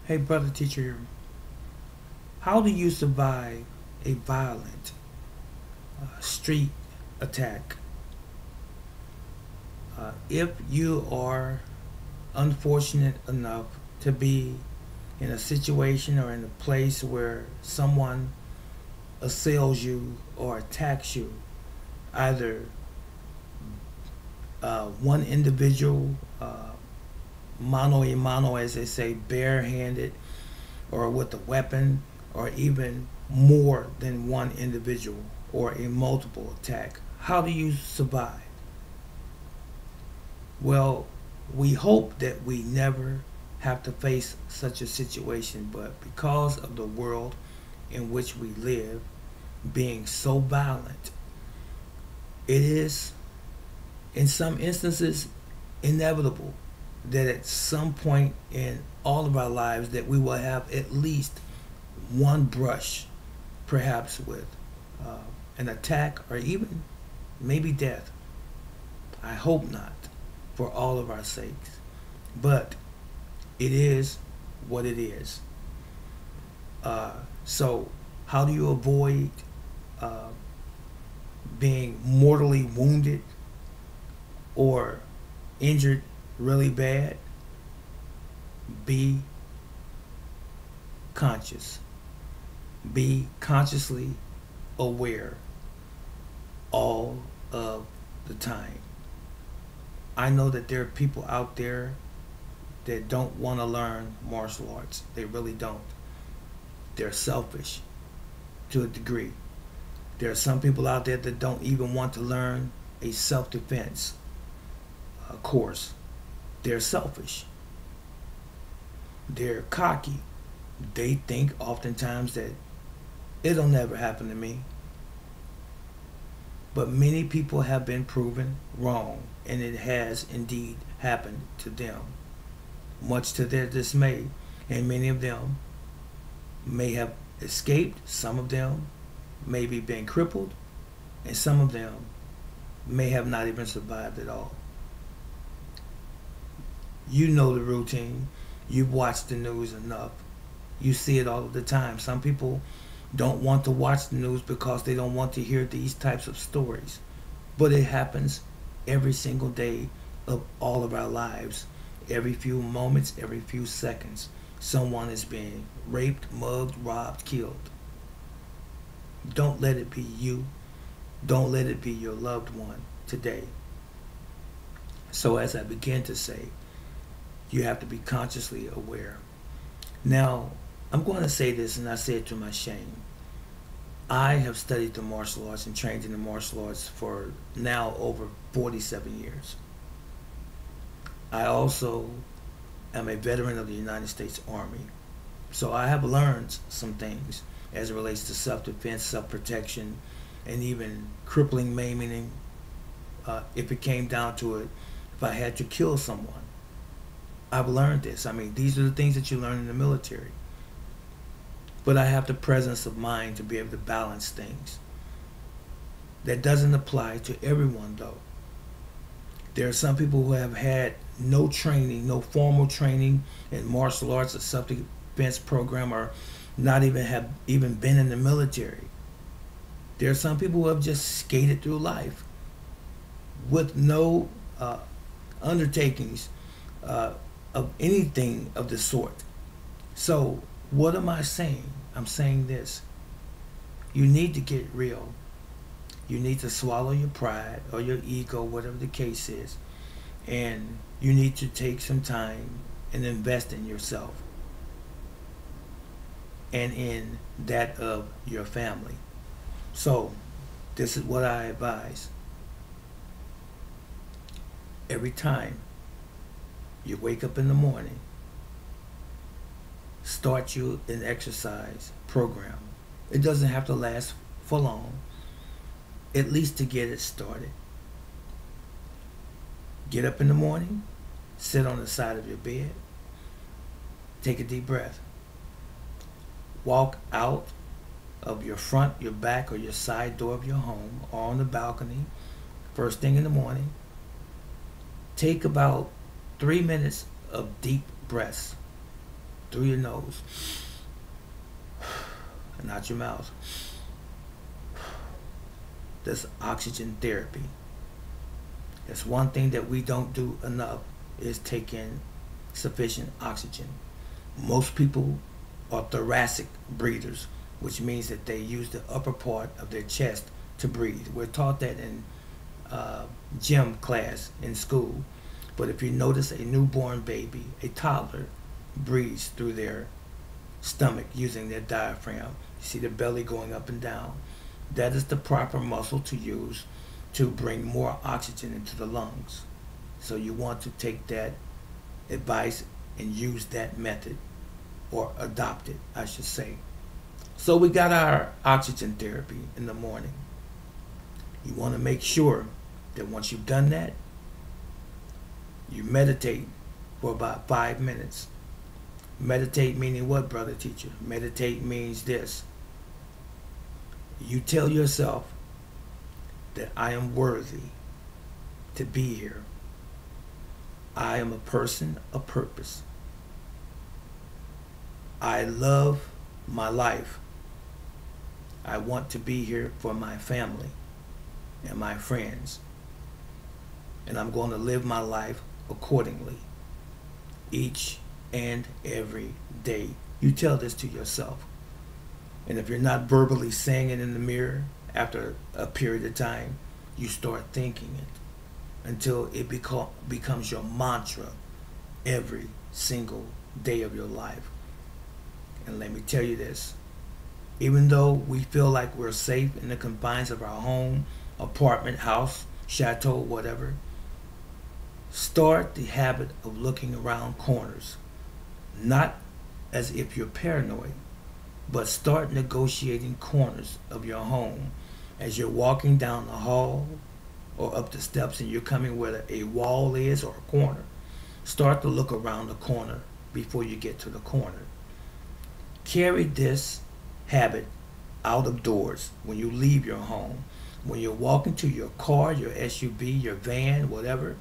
Hey, brother teacher, how do you survive a violent street attack if you are unfortunate enough to be in a situation or in a place where someone assails you or attacks you, either one individual, mano a mano, as they say, barehanded, or with a weapon, or even more than one individual, or a multiple attack? How do you survive? Well, we hope that we never have to face such a situation, but because of the world in which we live being so violent, it is, in some instances, inevitable that at some point in all of our lives that we will have at least one brush, perhaps with uh, an attack or even maybe death. I hope not, for all of our sakes. But it is what it is. So, how do you avoid uh, being mortally wounded or injured really bad? Be conscious. Be consciously aware all of the time. I know that there are people out there that don't want to learn martial arts. They really don't. They're selfish to a degree. There are some people out there that don't even want to learn a self defense course. They're selfish. They're cocky. They think oftentimes that it'll never happen to me. But many people have been proven wrong, and it has indeed happened to them, much to their dismay. And many of them may have escaped, some of them maybe been crippled, and some of them may have not even survived at all. You know the routine. You've watched the news enough. You see it all of the time. Some people don't want to watch the news because they don't want to hear these types of stories. But it happens every single day of all of our lives. Every few moments, every few seconds, someone is being raped, mugged, robbed, killed. Don't let it be you. Don't let it be your loved one today. So, as I begin to say, you have to be consciously aware. Now, I'm going to say this, and I say it to my shame. I have studied the martial arts and trained in the martial arts for now over 47 years. I also am a veteran of the United States Army. So I have learned some things as it relates to self defense, self protection, and even crippling, maiming, if it came down to it, if I had to kill someone. I've learned this. I mean, these are the things that you learn in the military. But I have the presence of mind to be able to balance things. That doesn't apply to everyone, though. There are some people who have had no training, no formal training in martial arts or self-defense program, or not even have even been in the military. There are some people who have just skated through life with no undertakings of anything of the sort. So, what am I saying? I'm saying this. You need to get real. You need to swallow your pride or your ego, whatever the case is. And you need to take some time and invest in yourself and in that of your family. So, this is what I advise. Every time you wake up in the morning, start you an exercise program. It doesn't have to last for long, at least to get it started. Get up in the morning, sit on the side of your bed, take a deep breath. Walk out of your front, your back, or your side door of your home, or on the balcony, first thing in the morning. Take about 3 minutes of deep breaths. through your nose and out your mouth. That's oxygen therapy. That's one thing that we don't do enough, is take in sufficient oxygen. Most people are thoracic breathers, which means that they use the upper part of their chest to breathe. We're taught that in gym class in school. But if you notice, a newborn baby, a toddler, breathes through their stomach using their diaphragm. You see the belly going up and down. That is the proper muscle to use to bring more oxygen into the lungs. So you want to take that advice and use that method, or adopt it, I should say. So we got our oxygen therapy in the morning. You want to make sure that once you've done that, you meditate for about 5 minutes. Meditate meaning what, brother teacher? Meditate means this. You tell yourself that I am worthy to be here. I am a person of purpose. I love my life. I want to be here for my family and my friends. And I'm going to live my life accordingly each and every day. You tell this to yourself. And if you're not verbally saying it in the mirror, after a period of time, you start thinking it until it becomes your mantra every single day of your life. And let me tell you this, even though we feel like we're safe in the confines of our home, apartment, house, chateau, whatever, start the habit of looking around corners. Not as if you're paranoid, but start negotiating corners of your home as you're walking down the hall or up the steps and you're coming where a wall is or a corner. Start to look around the corner before you get to the corner. Carry this habit out of doors when you leave your home. When you're walking to your car, your SUV, your van, whatever,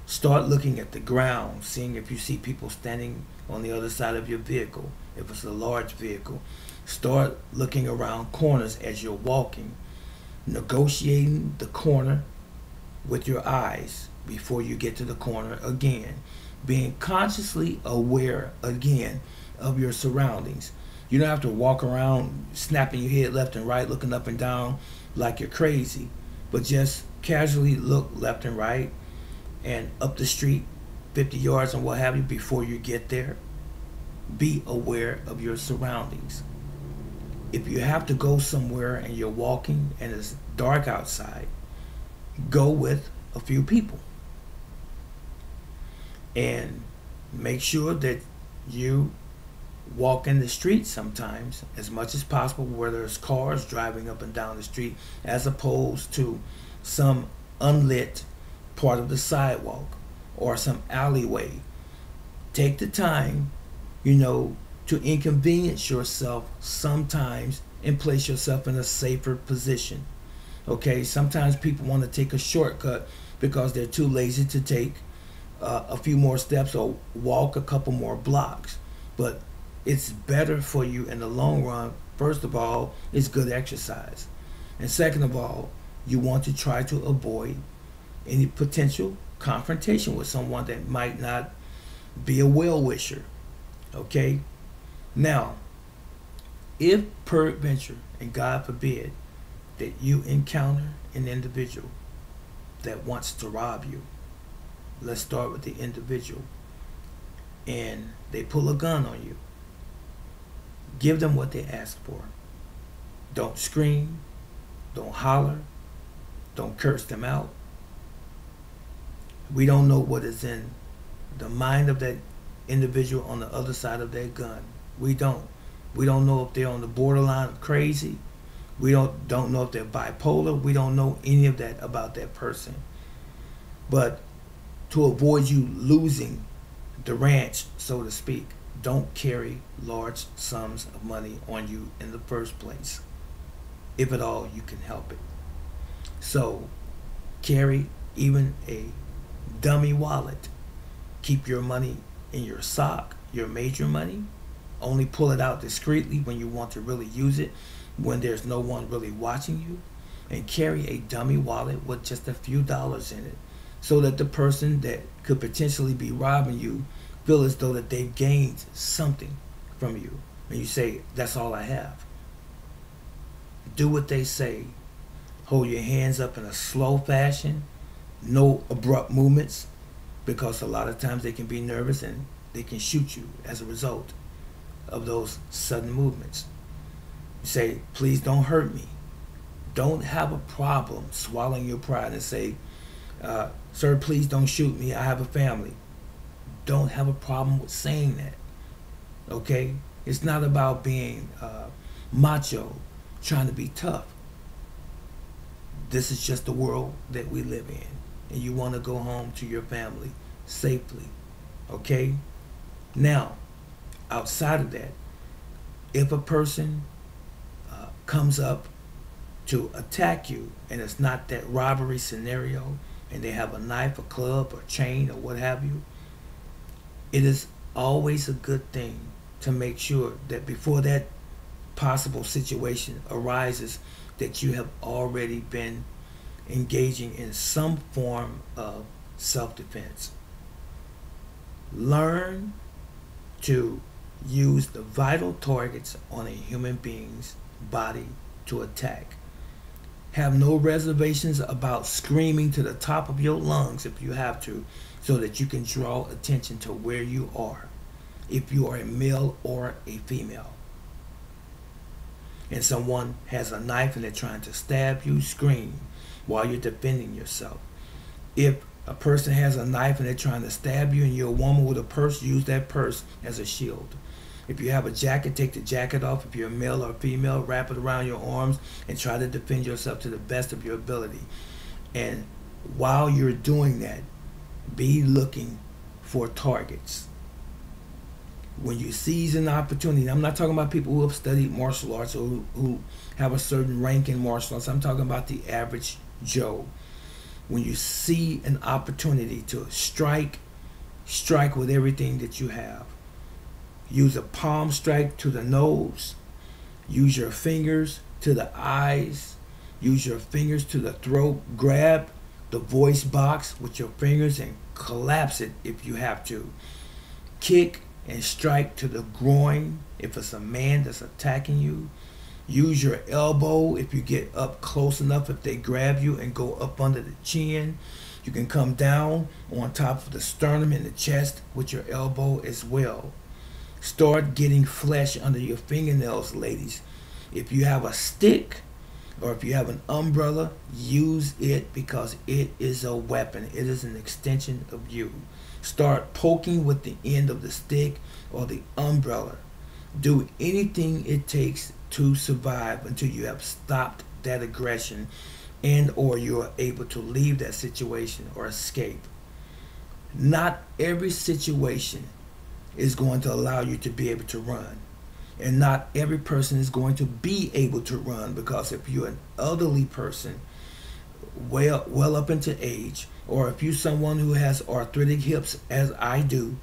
start looking at the ground, seeing if you see people standing on the other side of your vehicle. If it's a large vehicle, start looking around corners as you're walking, negotiating the corner with your eyes before you get to the corner again, being consciously aware again of your surroundings. You don't have to walk around snapping your head left and right, looking up and down like you're crazy, but just casually look left and right and up the street 50 yards and what have you before you get there. Be aware of your surroundings. If you have to go somewhere and you're walking and it's dark outside, go with a few people and make sure that you walk in the street sometimes as much as possible where there's cars driving up and down the street, as opposed to some unlit part of the sidewalk or some alleyway. Take the time, to inconvenience yourself sometimes and place yourself in a safer position. Okay, sometimes people want to take a shortcut because they're too lazy to take a few more steps or walk a couple more blocks. But it's better for you in the long run. First of all, it's good exercise. And second of all, you want to try to avoid any potential confrontation with someone that might not be a well-wisher. Okay? Now, if peradventure, and God forbid, that you encounter an individual that wants to rob you, let's start with the individual, and they pull a gun on you, give them what they ask for. Don't scream, don't holler, don't curse them out. We don't know what is in the mind of that individual on the other side of that gun. We don't. We don't know if they're on the borderline of crazy. We don't know if they're bipolar. We don't know any of that about that person. But to avoid you losing the ranch, so to speak, don't carry large sums of money on you in the first place. If at all you can help it. So carry even a dummy wallet. Keep your money in your sock, your major money, Only pull it out discreetly when you want to really use it, when there's no one really watching you. And carry a dummy wallet with just a few dollars in it, so that the person that could potentially be robbing you feel as though that they've gained something from you. And you say, that's all I have. Do what they say. Hold your hands up in a slow fashion. No abrupt movements, because a lot of times they can be nervous and they can shoot you as a result of those sudden movements. You say, please don't hurt me. Don't have a problem swallowing your pride and say, sir, please don't shoot me. I have a family. Don't have a problem with saying that. Okay? It's not about being macho, trying to be tough. This is just the world that we live in. And you want to go home to your family safely. Okay? Now, outside of that, if a person comes up to attack you and it's not that robbery scenario and they have a knife, a club, or chain, or what have you, it is always a good thing to make sure that before that possible situation arises, that you have already been engaging in some form of self-defense. Learn to use the vital targets on a human being's body to attack. Have no reservations about screaming to the top of your lungs if you have to, so that you can draw attention to where you are, if you are a male or a female. And someone has a knife and they're trying to stab you, scream while you're defending yourself. If a person has a knife and they're trying to stab you and you're a woman with a purse, use that purse as a shield. If you have a jacket, take the jacket off. If you're a male or a female, wrap it around your arms and try to defend yourself to the best of your ability. And while you're doing that, be looking for targets. When you seize an opportunity, I'm not talking about people who have studied martial arts or who have a certain rank in martial arts. I'm talking about the average Joe. When you see an opportunity to strike with everything that you have. Use a palm strike to the nose. Use your fingers to the eyes. Use your fingers to the throat. Grab the voice box with your fingers and collapse it if you have to. Kick and strike to the groin if it's a man that's attacking you. Use your elbow if you get up close enough, if they grab you, and go up under the chin. You can come down on top of the sternum and the chest with your elbow as well. Start getting flesh under your fingernails, ladies. If you have a stick or if you have an umbrella, use it, because it is a weapon. It is an extension of you. Start poking with the end of the stick or the umbrella. Do anything it takes to survive until you have stopped that aggression and or you are able to leave that situation or escape. Not every situation is going to allow you to be able to run. And not every person is going to be able to run, because if you're an elderly person, well up into age, or if you're someone who has arthritic hips, as I do,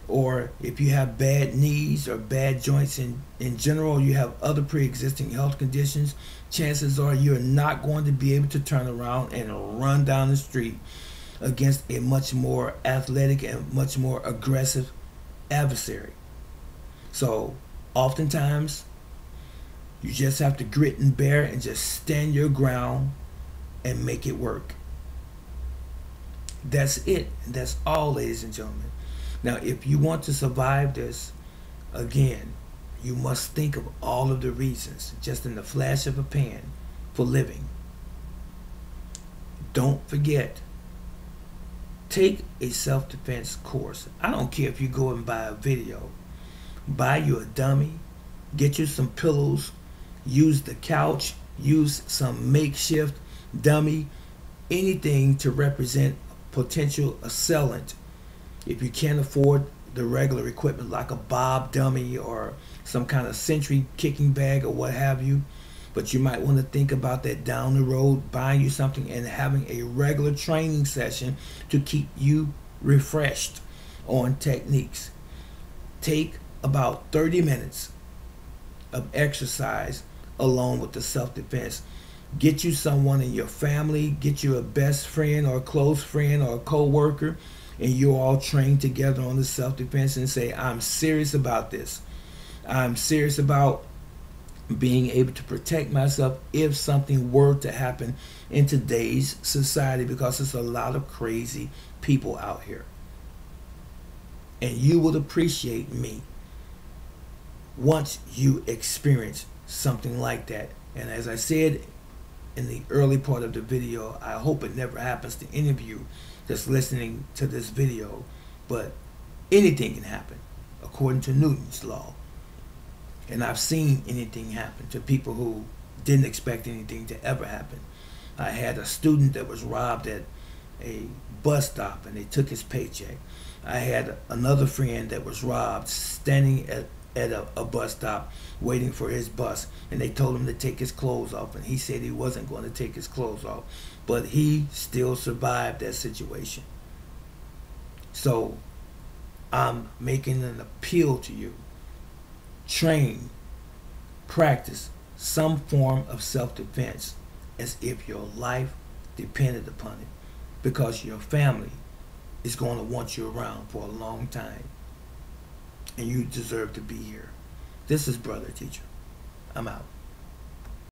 or if you have bad knees or bad joints in general, you have other pre-existing health conditions, chances are you're not going to be able to turn around and run down the street against a much more athletic and much more aggressive adversary. So oftentimes you just have to grit and bear and just stand your ground and make it work. That's it. That's all, ladies and gentlemen. Now, if you want to survive this, again, you must think of all of the reasons, just in the flash of a pan, for living. Don't forget, take a self-defense course. I don't care if you go and buy a video. Buy you a dummy, get you some pillows, use the couch, use some makeshift dummy, anything to represent a potential assailant. If you can't afford the regular equipment like a bob dummy or some kind of sentry kicking bag or what have you, but you might want to think about that down the road, buying you something and having a regular training session to keep you refreshed on techniques. Take about 30 minutes of exercise along with the self-defense. Get you someone in your family, get you a best friend or a close friend or a co-worker, and you all train together on the self-defense and say, I'm serious about this. I'm serious about being able to protect myself if something were to happen in today's society, because there's a lot of crazy people out here. And you would appreciate me once you experience something like that. And as I said in the early part of the video, I hope it never happens to any of you that's listening to this video, but anything can happen according to Newton's law. And I've seen anything happen to people who didn't expect anything to ever happen. I had a student that was robbed at a bus stop and they took his paycheck. I had another friend that was robbed standing at a bus stop waiting for his bus, and they told him to take his clothes off, and he said he wasn't going to take his clothes off, but he still survived that situation. So I'm making an appeal to you. Train, practice some form of self-defense as if your life depended upon it, because your family is going to want you around for a long time, and you deserve to be here. This is Brother Teacher. I'm out.